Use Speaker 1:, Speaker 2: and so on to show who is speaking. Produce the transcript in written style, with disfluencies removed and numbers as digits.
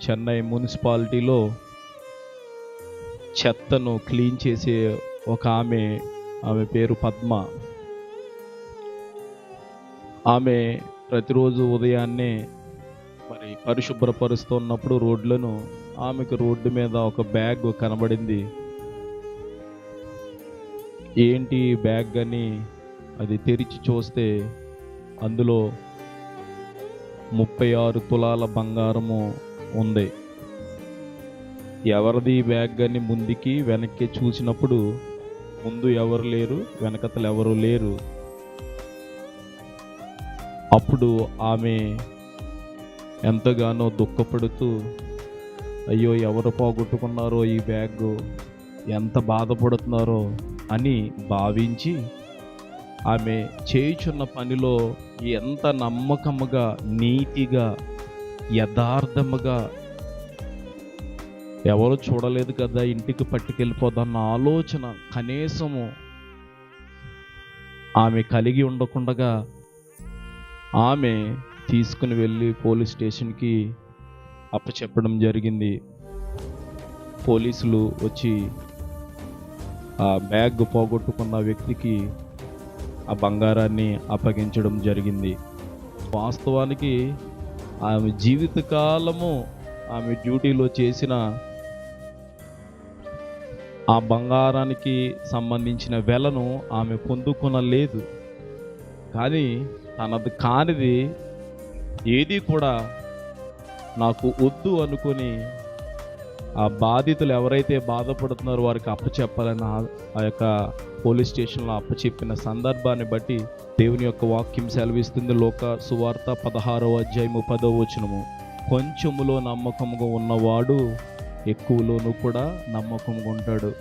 Speaker 1: చెన్నై మున్సిపాలిటీలో చెత్తను క్లీన్ చేసే ఒక ఆమె పేరు పద్మ. ఆమె ప్రతిరోజు ఉదయాన్నే పరిశుభ్రపరుస్తున్నప్పుడు రోడ్లను ఆమెకు రోడ్డు మీద ఒక బ్యాగ్ కనబడింది. ఏంటి బ్యాగ్ అని అది తెరిచి చూస్తే అందులో 36 తులాల బంగారము ఉంది. ఎవరిది బ్యాగ్ అని ముందుకి వెనక్కి చూసినప్పుడు ముందు ఎవరు లేరు, వెనకతలు ఎవరు లేరు. అప్పుడు ఆమె ఎంతగానో దుఃఖపడుతూ, అయ్యో ఎవరు పోగొట్టుకున్నారో ఈ బ్యాగ్, ఎంత బాధపడుతున్నారో అని భావించి ఆమె చేయుచున్న పనిలో ఎంత నమ్మకముగా, నీతిగా, యథార్థముగా, ఎవరు చూడలేదు కదా ఇంటికి పట్టుకెళ్ళిపోదన్న ఆలోచన కనీసము ఆమె కలిగి ఉండకుండగా ఆమె తీసుకుని వెళ్ళి పోలీస్ స్టేషన్కి అప్పచెప్పడం జరిగింది. పోలీసులు వచ్చి ఆ బ్యాగ్ పోగొట్టుకున్న వ్యక్తికి ఆ బంగారాన్ని అప్పగించడం జరిగింది. వాస్తవానికి ఆమె జీవితకాలము ఆమె డ్యూటీలో చేసిన ఆ బంగారానికి సంబంధించిన వెలను ఆమె పొందుకొనలేదు. కానీ తనది కానిది ఏది కూడా నాకు వద్దు అనుకొని ఆ బాధితులు ఎవరైతే బాధపడుతున్నారో వారికి అప్పచెప్పాలని ఆ యొక్క పోలీస్ స్టేషన్లో అప్పచెప్పిన సందర్భాన్ని బట్టి దేవుని యొక్క వాక్యం సెలవిస్తుంది. లోక సువార్త 16వ అధ్యాయము 10వ వచనము, కొంచెములో నమ్మకముగా ఉన్నవాడు ఎక్కువలోనూ కూడా నమ్మకంగా ఉంటాడు.